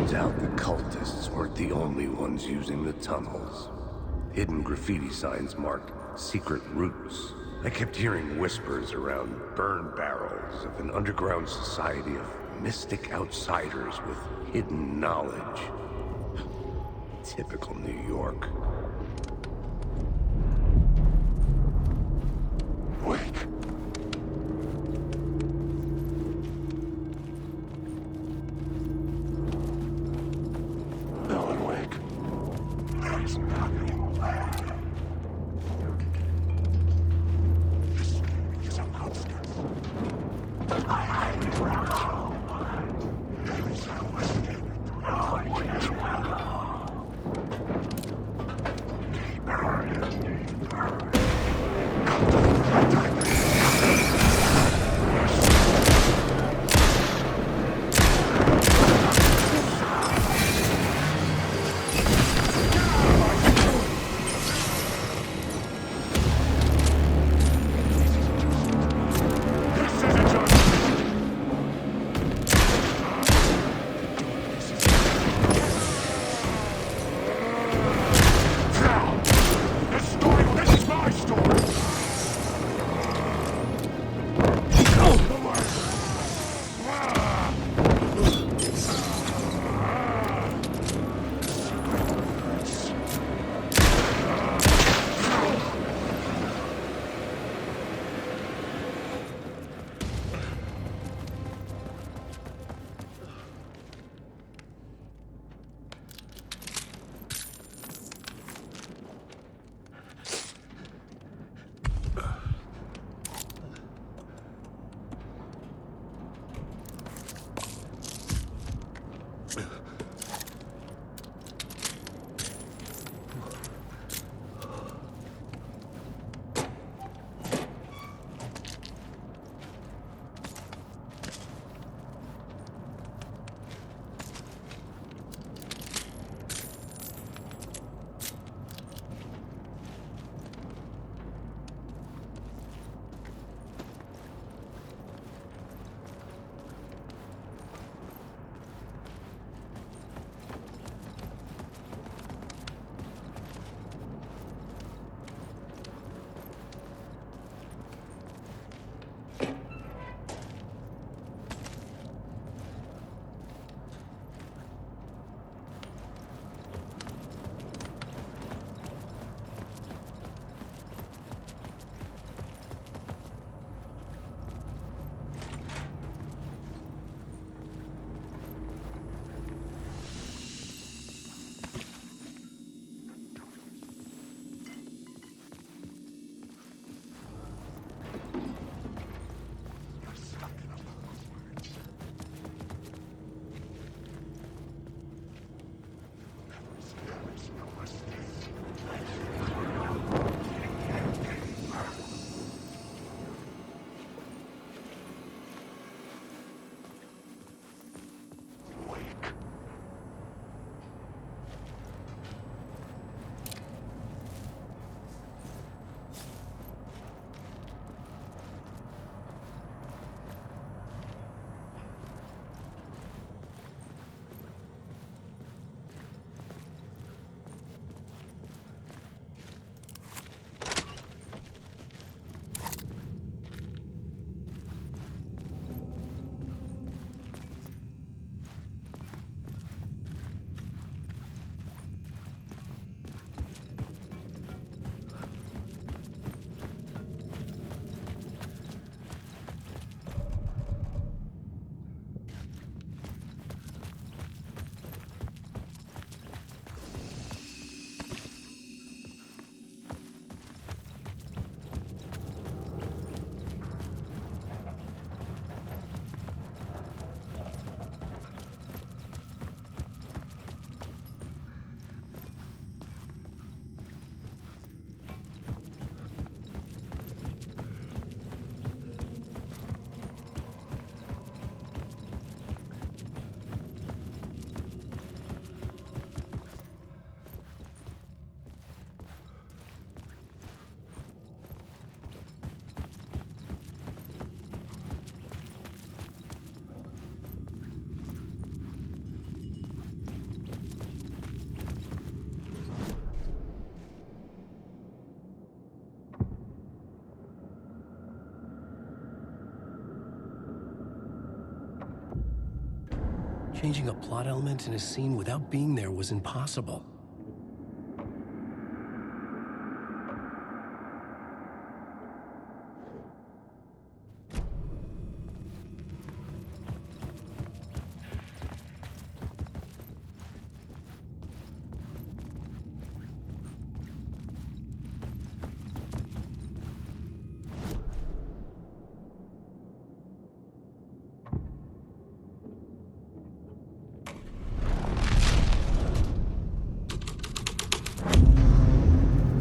Turns out the cultists weren't the only ones using the tunnels. Hidden graffiti signs marked secret routes. I kept hearing whispers around burn barrels of an underground society of mystic outsiders with hidden knowledge. Typical New York. Wake. Ellen, wake. There's nothing left. This is a monster. Changing a plot element in a scene without being there was impossible.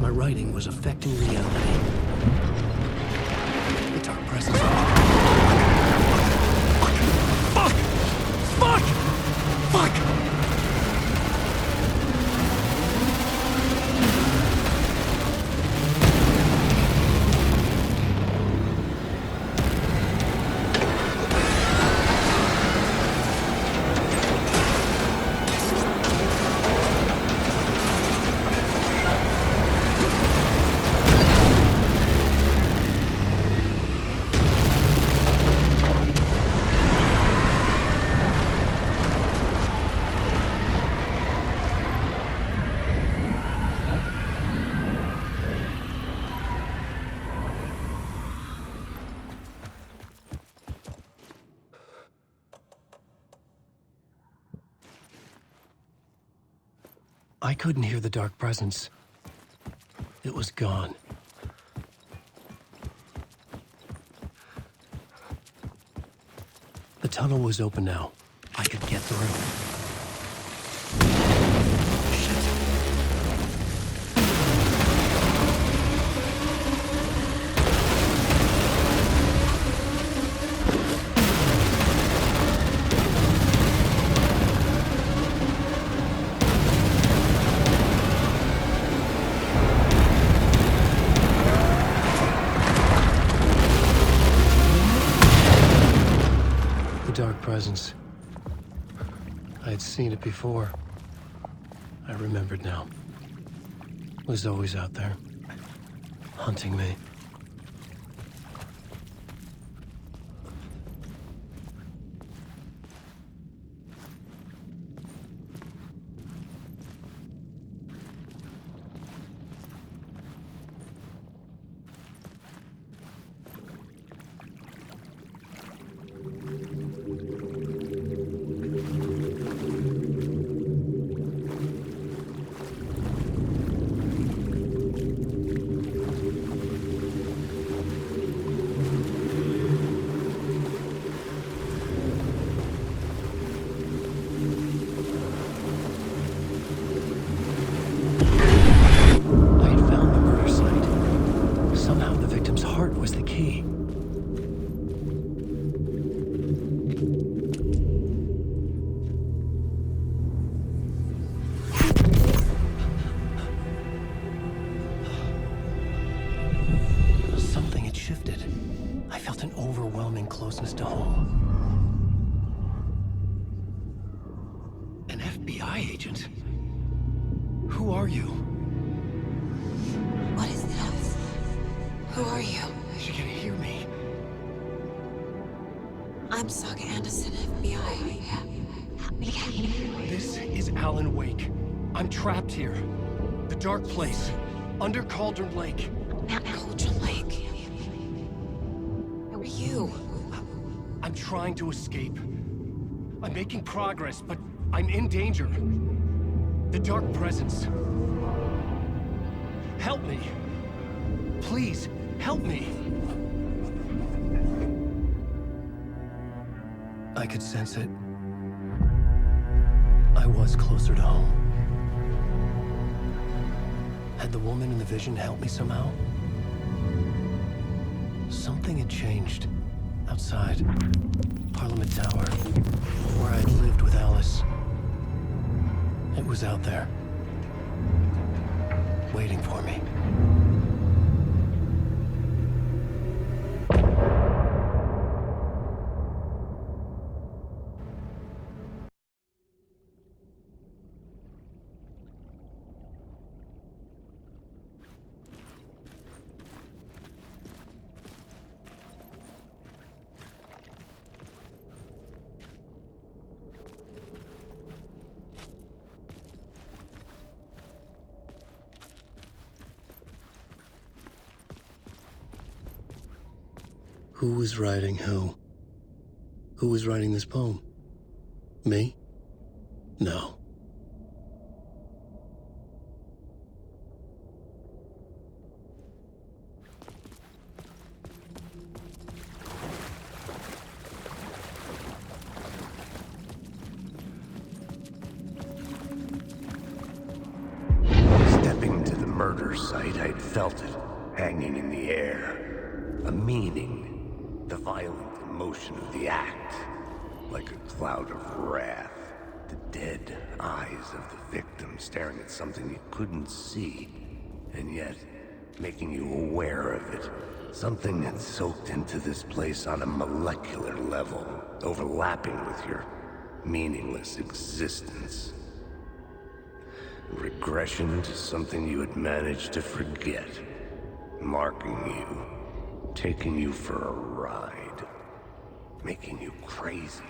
My writing was affecting reality. The dark presence. Fuck! Fuck! Fuck! I couldn't hear the dark presence. It was gone. The tunnel was open now. I could get through. Dark presence. I had seen it before. I remembered now. It was always out there, hunting me. Was the key. Something had shifted. I felt an overwhelming closeness to home. An FBI agent? Who are you? What is this? Who are you? She can hear me. I'm Saga Anderson, FBI. This is Alan Wake. I'm trapped here. The dark place. Under Cauldron Lake. Cauldron Lake. Who are you? I'm trying to escape. I'm making progress, but I'm in danger. The dark presence. Help me. Please, help me. I could sense it. I was closer to home. Had the woman in the vision helped me somehow? Something had changed. Outside. Parliament Tower. Where I'd lived with Alice. It was out there. Waiting for me. Who was writing who? Who was writing this poem? Me? No. Stepping to the murder site, I'd felt it, hanging in the air. A meaning, the violent emotion of the act, like a cloud of wrath. The dead eyes of the victim staring at something you couldn't see, and yet making you aware of it. Something had soaked into this place on a molecular level, overlapping with your meaningless existence. Regression to something you had managed to forget, marking you, taking you for a ride, making you crazier.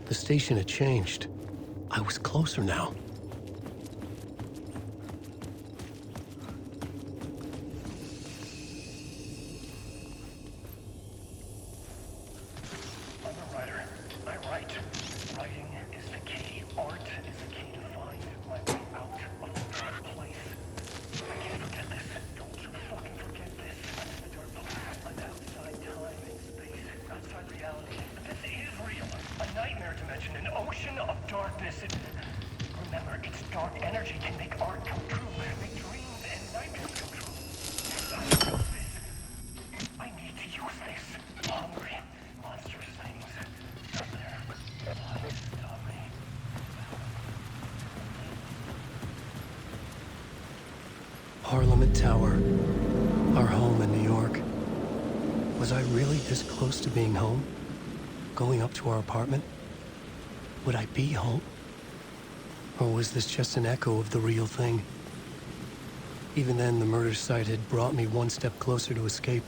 The station had changed. I was closer now. I'm a writer. I write. Writing is the key. Art is the key to find my way out of the dark place. I can't forget this. Don't you fucking forget this. I'm in the dark place. I'm outside time and space. Outside reality. But this is real. A nightmare dimension. An ocean of darkness. Remember, its dark energy can make art come true. Make dreams and nightmares come true. I know this. I need to use this. Hungry, monstrous things. Out there. Trying to stop me. Parliament Tower. Our home in New York. Was I really this close to being home? Going up to our apartment? Would I be home? Or was this just an echo of the real thing? Even then, the murder site had brought me one step closer to escape.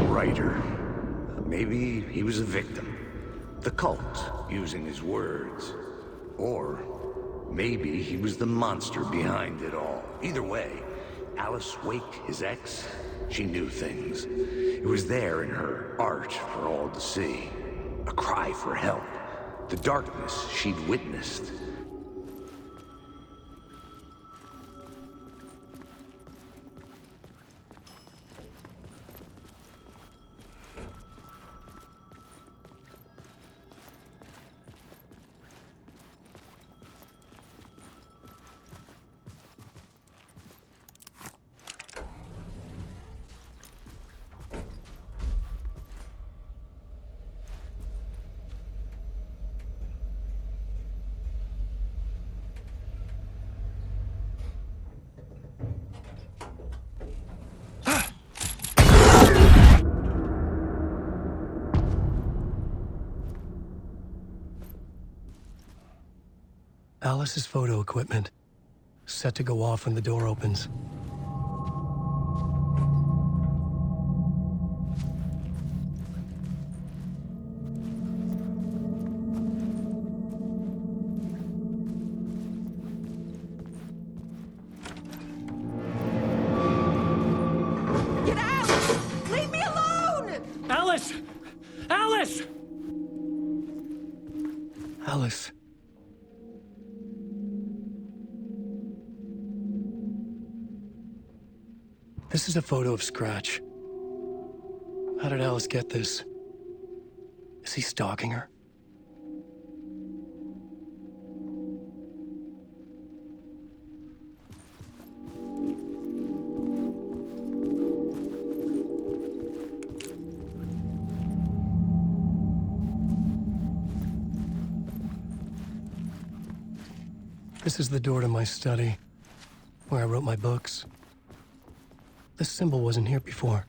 Writer. Maybe he was a victim. The cult, using his words. Or maybe he was the monster behind it all. Either way, Alice Wake, his ex, she knew things. It was there in her art for all to see. A cry for help. The darkness she'd witnessed. Alice's photo equipment, set to go off when the door opens. Get out! Alice. This is a photo of Scratch. How did Alice get this? Is he stalking her? This is the door to my study, where I wrote my books. This symbol wasn't here before.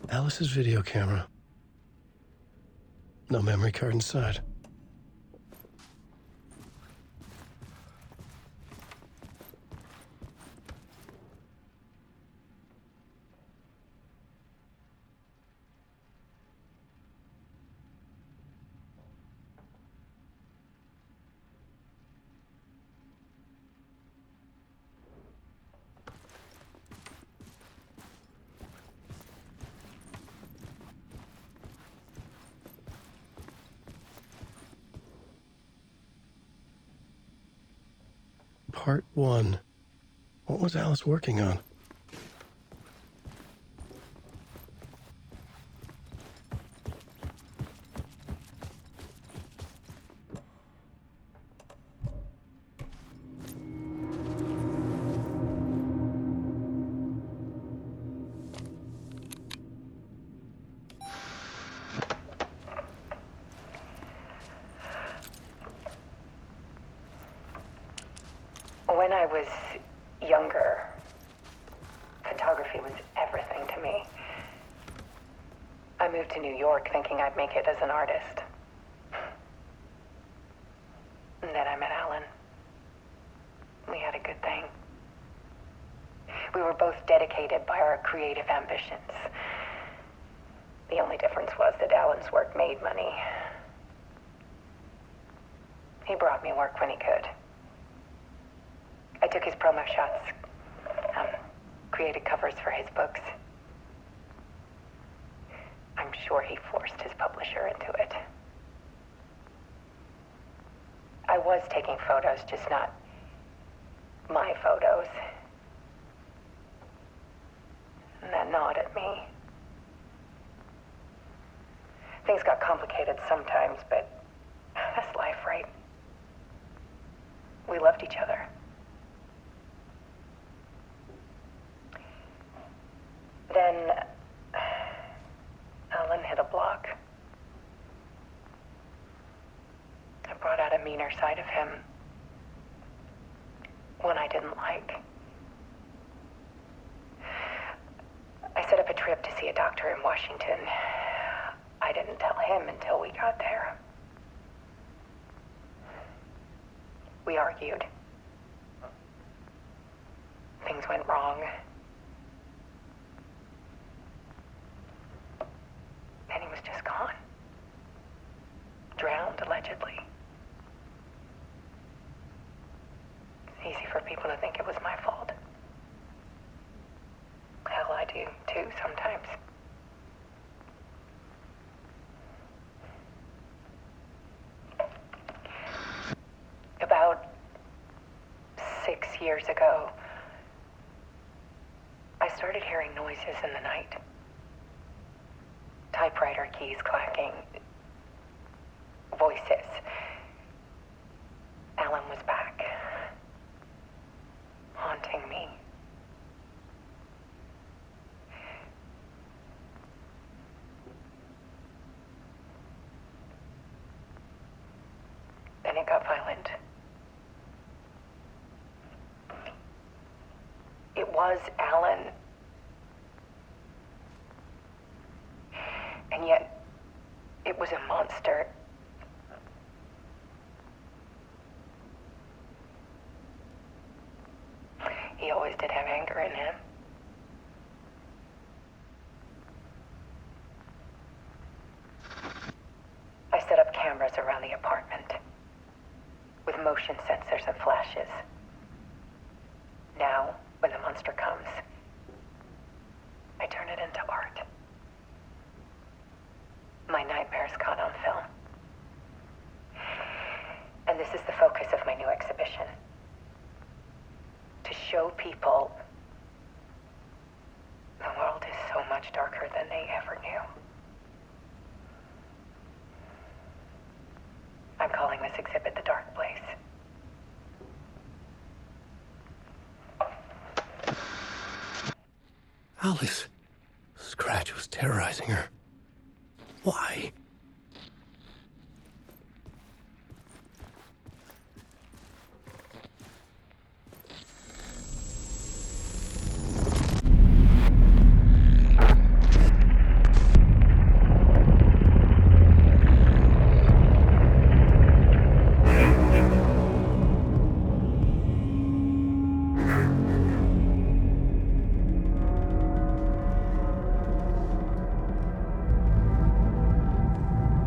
Alice's video camera. No memory card inside. Part 1. What was Alice working on? When I was younger, photography was everything to me. I moved to New York thinking I'd make it as an artist. And then I met Alan. We had a good thing. We were both dedicated by our creative ambitions. The only difference was that Alan's work made money. He brought me work when he could. I took his promo shots, created covers for his books. I'm sure he forced his publisher into it. I was taking photos, just not my photos. And that gnawed at me. Things got complicated sometimes, but that's life, right? We loved each other. Then Alan hit a block. I brought out a meaner side of him, one I didn't like. I set up a trip to see a doctor in Washington. I didn't tell him until we got there. We argued. Things went wrong. And he was just gone. Drowned, allegedly. It's easy for people to think it was my fault. Hell, I do, too, sometimes. About 6 years ago, I started hearing noises in the night. Typewriter keys clacking. Voices. Alan was back. Haunting me. Then it got violent. It was Alan. And yet, it was a monster. He always did have anger in him. I set up cameras around the apartment with motion sensors and flashes. Now, when the monster comes, I turn it into art. My nightmares caught on film. And this is the focus of my new exhibition. To show people the world is so much darker than they ever knew. I'm calling this exhibit The Dark Place. Alice. Scratch was terrorizing her. Why?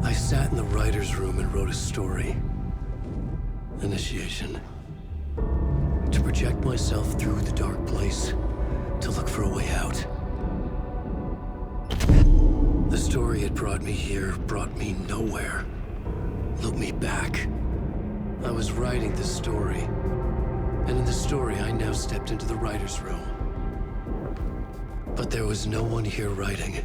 I sat in the writer's room and wrote a story. Initiation. To project myself through the dark place, to look for a way out. The story had brought me here, brought me nowhere. Looked me back. I was writing the story. And in the story, I now stepped into the writer's room. But there was no one here writing.